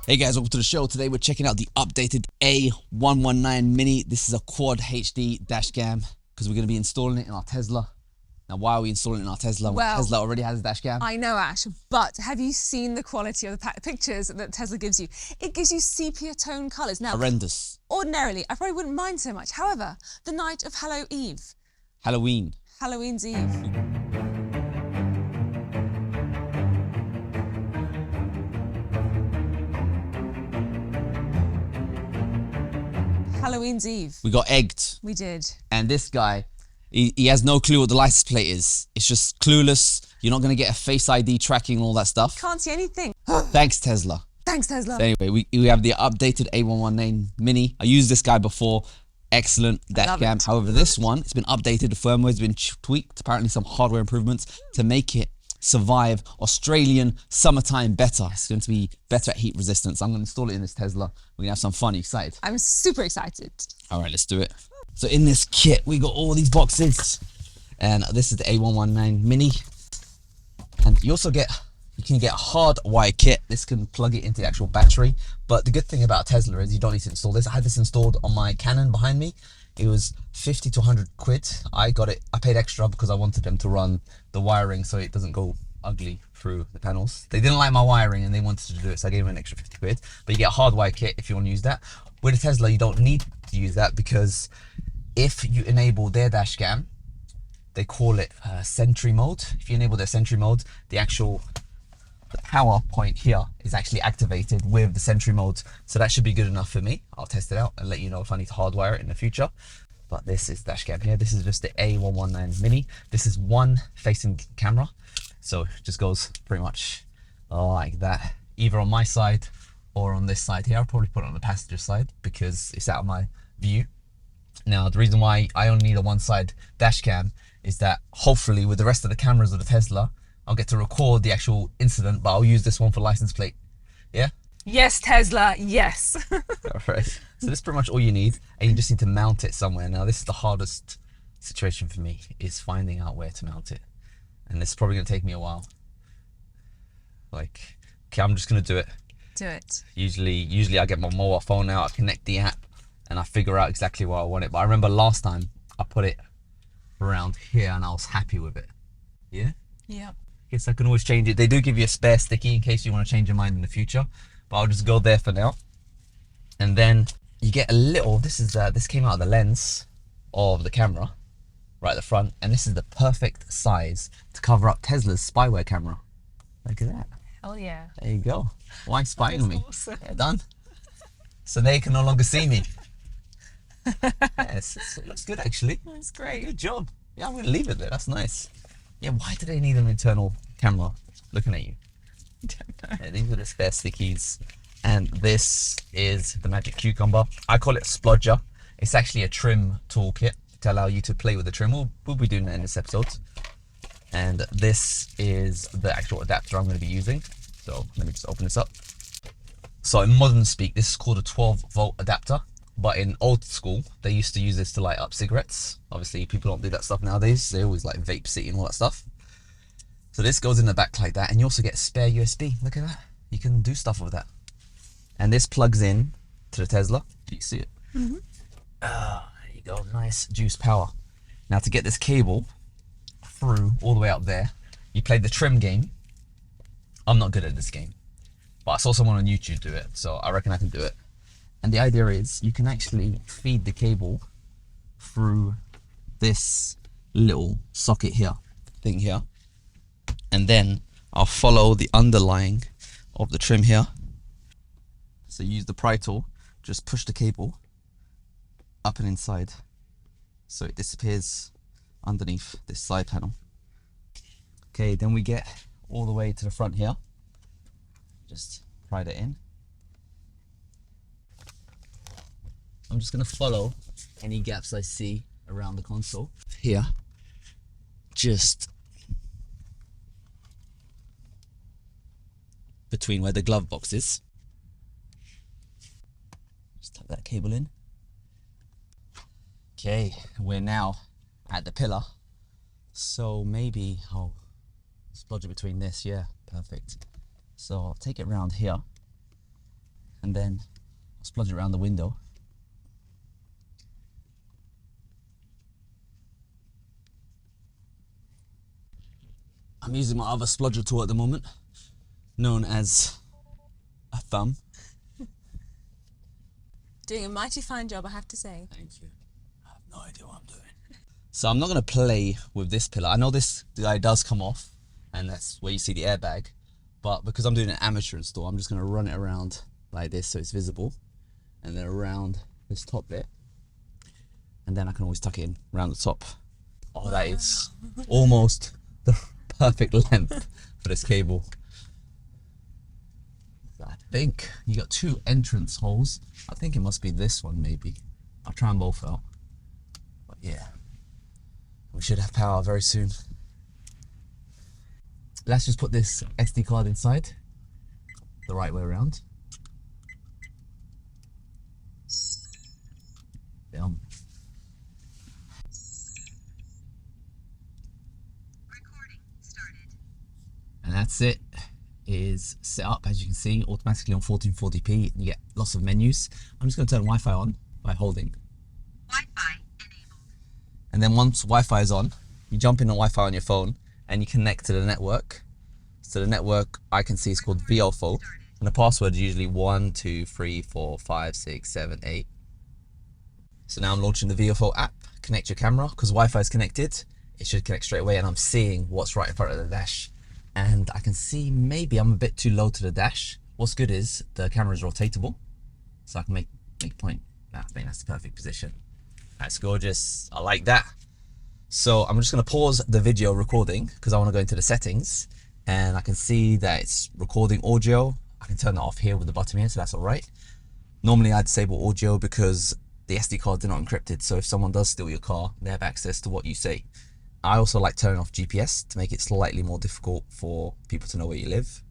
Hey guys, welcome to the show. Today we're checking out the updated A119 Mini. This is a quad HD dash cam because we're going to be installing it in our Tesla. Now, why are we installing it in our Tesla? Well, Tesla already has a dash cam. I know, Ash, but have you seen the quality of the pictures that Tesla gives you? It gives you sepia tone colours. Now, horrendous. Ordinarily, I probably wouldn't mind so much. However, the night of Halloween's Eve. Halloween's Eve. We got egged. We did. And this guy, he has no clue what the license plate is. It's just clueless. You're not going to get a Face ID tracking and all that stuff. Can't see anything. Thanks, Tesla. Thanks, Tesla. So anyway, we have the updated A119 Mini. I used this guy before. Excellent dash cam. However, this one, it's been updated. The firmware's been tweaked. Apparently some hardware improvements to make it survive Australian summertime better. It's going to be better at heat resistance. I'm going to install it in this Tesla. We're going to have some fun. Are you excited? I'm super excited. All right, let's do it. So in this kit, we got all these boxes. And this is the A119 Mini. And you also can get a hardwire kit. This can plug it into the actual battery. But the good thing about Tesla is you don't need to install this. I had this installed on my Canon behind me. It was 50 to 100 quid. I paid extra because I wanted them to run the wiring so it doesn't go ugly through the panels. They didn't like my wiring and they wanted to do it, so I gave them an extra 50 quid. But you get a hardwire kit if you want to use that. With a Tesla, you don't need to use that because if you enable their dash cam, they call it Sentry mode. If you enable their Sentry mode, the power point here is actually activated with the Sentry mode. So that should be good enough for me. I'll test it out and let you know if I need to hardwire it in the future. But this is dash cam here. This is just the A119 Mini. This is one facing camera. So it just goes pretty much like that, either on my side or on this side here. I'll probably put it on the passenger side because it's out of my view. Now, the reason why I only need a one side dash cam is that hopefully with the rest of the cameras of the Tesla, I'll get to record the actual incident, but I'll use this one for license plate. Yeah? Yes, Tesla, yes. All right. So this is pretty much all you need, and you just need to mount it somewhere. Now, this is the hardest situation for me, is finding out where to mount it. And this is probably going to take me a while. Like, okay, I'm just going to do it. Do it. Usually I get my mobile phone out, I connect the app, and I figure out exactly where I want it. But I remember last time I put it around here and I was happy with it. Yeah? Yeah. Guess I can always change it. They do give you a spare sticky in case you want to change your mind in the future, but I'll just go there for now. And then you get a little, this came out of the lens of the camera right at the front, and this is the perfect size to cover up Tesla's spyware camera. Look at that. Hell yeah. There you go. Why spying on me? Awesome. Yeah, done. So they can no longer see me. Yes, it looks good actually. That's great. Good job. Yeah, I'm going to leave it there. That's nice. Yeah, why do they need an internal camera looking at you? Don't know. Yeah, these are the spare stickies. And this is the Magic Cucumber. I call it a splodger. It's actually a trim toolkit to allow you to play with the trim. We'll be doing that in this episode. And this is the actual adapter I'm going to be using. So let me just open this up. So in modern speak, this is called a 12-volt adapter. But in old school, they used to use this to light up cigarettes. Obviously, people don't do that stuff nowadays. They always like vape city and all that stuff. So this goes in the back like that. And you also get a spare USB. Look at that. You can do stuff with that. And this plugs in to the Tesla. Do you see it? Mm-hmm. There you go. Nice juice power. Now to get this cable through all the way up there, you play the trim game. I'm not good at this game, but I saw someone on YouTube do it, so I reckon I can do it. And the idea is you can actually feed the cable through this little socket thing here. And then I'll follow the underlying of the trim here. So use the pry tool, just push the cable up and inside so it disappears underneath this side panel. Okay, then we get all the way to the front here. Just pry that in. I'm just going to follow any gaps I see around the console here, just between where the glove box is. Just tuck that cable in. Okay, we're now at the pillar, so maybe I'll splodge it between this. Yeah, perfect. So I'll take it around here and then I'll splodge it around the window. I'm using my other splodger tool at the moment, known as a thumb. Doing a mighty fine job, I have to say. Thank you. I have no idea what I'm doing. So I'm not going to play with this pillar. I know this guy does come off, and that's where you see the airbag. But because I'm doing an amateur install, I'm just going to run it around like this so it's visible. And then around this top bit. And then I can always tuck it in around the top. Oh, that is almost the perfect length for this cable. I think you got 2 entrance holes. I think it must be this one maybe. I'll try them both out. But yeah, we should have power very soon. Let's just put this SD card inside the right way around. Recording started. And that's it. Is set up, as you can see, automatically on 1440p. You get lots of menus. I'm just going to turn Wi-Fi on by holding. Wi-Fi enabled. And then once Wi-Fi is on, you jump in on Wi-Fi on your phone and you connect to the network. So the network I can see is called VOFO, and the password is usually 1 2 3 4 5 6 7 8. So now I'm launching the VOFO app. Connect your camera because Wi-Fi is connected. It should connect straight away, and I'm seeing what's right in front of the dash. And I can see maybe I'm a bit too low to the dash. What's good is the camera is rotatable, so I can make a point. I think that's the perfect position. That's gorgeous. I like that. So I'm just going to pause the video recording because I want to go into the settings, and I can see that it's recording audio. I can turn that off here with the button here, so that's all right. Normally I disable audio because the SD cards are not encrypted, so if someone does steal your car, they have access to what you say. I also like turning off GPS to make it slightly more difficult for people to know where you live.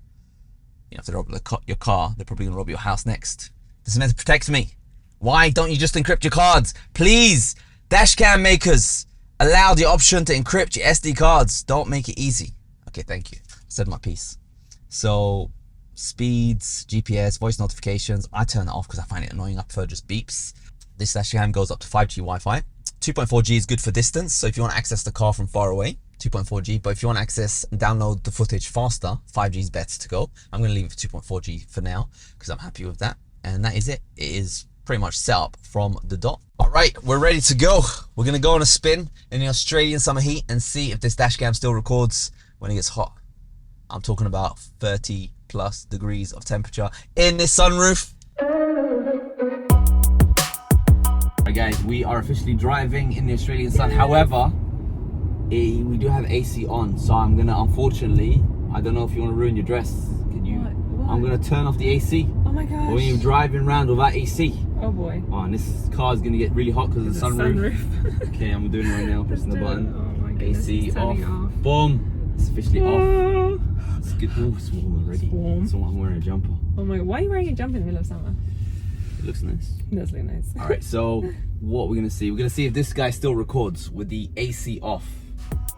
You know, if they rob your car, they're probably going to rob your house next. This is meant to protect me. Why don't you just encrypt your cards? Please, dashcam makers, allow the option to encrypt your SD cards. Don't make it easy. Okay, thank you. I said my piece. So, speeds, GPS, voice notifications, I turn it off because I find it annoying. I prefer just beeps. This dashcam goes up to 5G Wi-Fi. 2.4G is good for distance, so if you want to access the car from far away, 2.4G, but if you want to access and download the footage faster, 5G is better to go. I'm going to leave it for 2.4G for now because I'm happy with that. And that is it. It is pretty much set up from the dot. All right, we're ready to go. We're going to go on a spin in the Australian summer heat and see if this dash cam still records when it gets hot. I'm talking about 30 plus degrees of temperature in this sunroof. Guys, we are officially driving in the Australian sun. However, we do have AC on, so I'm gonna, unfortunately, I don't know if you want to ruin your dress. Can you? What? I'm gonna turn off the AC. Oh my gosh. When you're driving around without AC. Oh boy. Oh, and this car is gonna get really hot because of the sunroof. Okay, I'm doing it right now. Pressing the button. Oh my goodness, AC off. Boom. It's officially off. It's good. Oh, it's warm already. It's warm. So I'm wearing a jumper. Oh my, why are you wearing a jumper in the middle of summer? It looks nice. It does look nice. All right, so what we're gonna see if this guy still records with the AC off.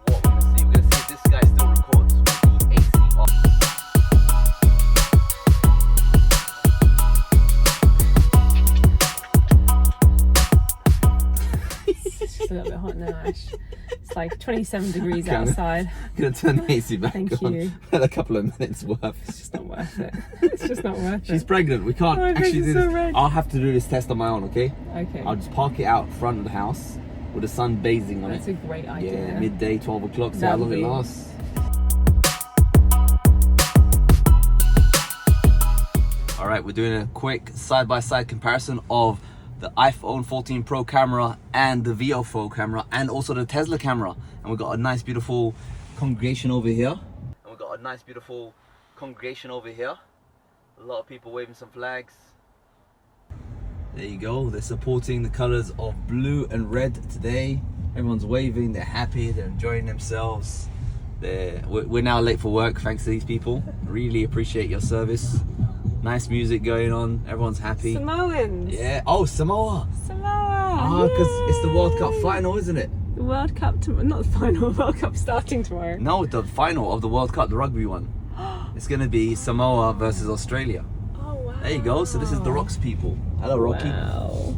What we're gonna see if this guy still records with the AC off. It's just a little bit hot now, Ash. It's like 27 degrees outside. I'm gonna turn the AC back Thank on. you. In a couple of minutes worth. It's just not worth it. It's just not worth it. She's pregnant. We can't My face actually is do so this. red. I'll have to do this test on my own, okay? Okay. I'll just park it out front of the house with the sun basing on That's it. a great idea. Yeah, midday, 12 o'clock. See how That'll long it be- lasts. All right, we're doing a quick side-by-side comparison of the iPhone 14 Pro camera and the VOFO camera and also the Tesla camera. And we've got a nice, beautiful congregation over here. A lot of people waving some flags. There you go. They're supporting the colors of blue and red today. Everyone's waving. They're happy. They're enjoying themselves. We're now late for work thanks to these people. Really appreciate your service. Nice music going on. Everyone's happy. Samoans. Yeah. Oh, Samoa. Samoa. Oh, because it's the World Cup final, isn't it? The World Cup, not the final, World Cup starting tomorrow. No, the final of the World Cup, the rugby one. It's going to be Samoa versus Australia. Oh wow. There you go. So this is the Rocks people. Hello, Rocky. Wow.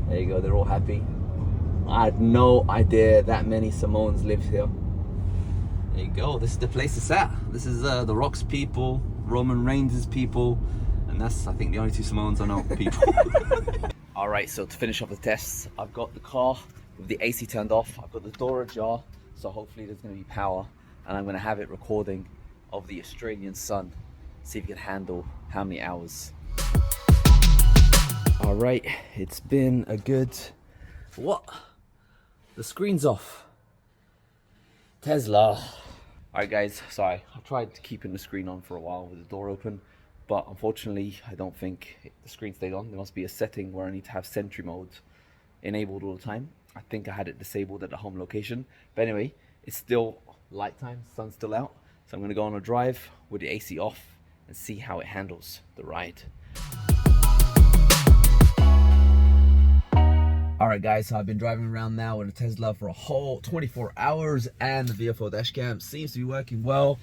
There you go. They're all happy. I had no idea that many Samoans lived here. There you go. This is the place it's at. This is the Rocks people, Roman Reigns' people, and that's, I think, the only two Samoans I know people. All right. So to finish off the tests, I've got the car with the AC turned off. I've got the door ajar, so hopefully there's going to be power, and I'm going to have it recording of the Australian sun. See if you can handle how many hours. All right, it's been a good, what? The screen's off. Tesla. All right guys, sorry, I tried keeping the screen on for a while with the door open, but unfortunately I don't think the screen stayed on. There must be a setting where I need to have Sentry mode enabled all the time. I think I had it disabled at the home location, but anyway, it's still light time, sun's still out, so I'm gonna go on a drive with the AC off and see how it handles the ride. Alright guys, so I've been driving around now with a Tesla for a whole 24 hours and the VFO dash cam seems to be working well.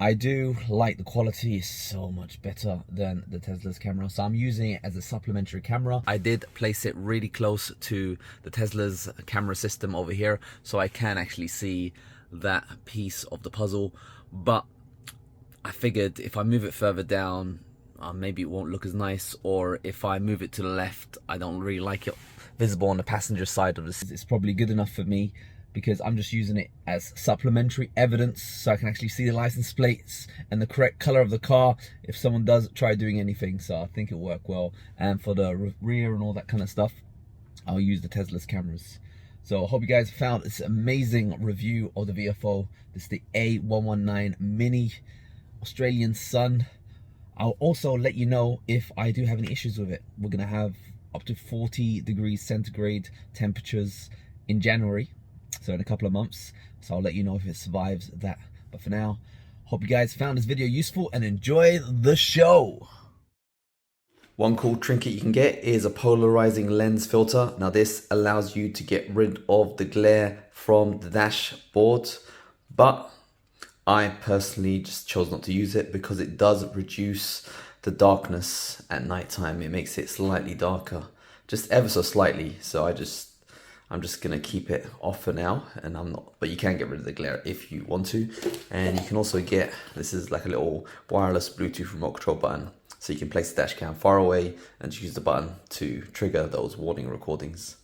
I do like the quality, is so much better than the Tesla's camera, so I'm using it as a supplementary camera. I did place it really close to the Tesla's camera system over here so I can actually see that piece of the puzzle, but I figured if I move it further down, maybe it won't look as nice, or if I move it to the left, I don't really like it visible on the passenger side of this. It's probably good enough for me because I'm just using it as supplementary evidence so I can actually see the license plates and the correct color of the car if someone does try doing anything, so I think it'll work well. And for the rear and all that kind of stuff, I'll use the Tesla's cameras. So I hope you guys found this amazing review of the VFO. This is the A119 Mini Australian Sun. I'll also let you know if I do have any issues with it. We're gonna have up to 40 degrees centigrade temperatures in January, so in a couple of months, so I'll let you know if it survives that. But for now, hope you guys found this video useful and enjoy the show. One cool trinket you can get is a polarizing lens filter. Now this allows you to get rid of the glare from the dashboard, but I personally just chose not to use it because it does reduce the darkness at nighttime. It makes it slightly darker, just ever so slightly. So I'm just gonna keep it off for now, and I'm not, but you can get rid of the glare if you want to. And you can also get, this is like a little wireless Bluetooth remote control button, so you can place the dash cam far away and use the button to trigger those warning recordings.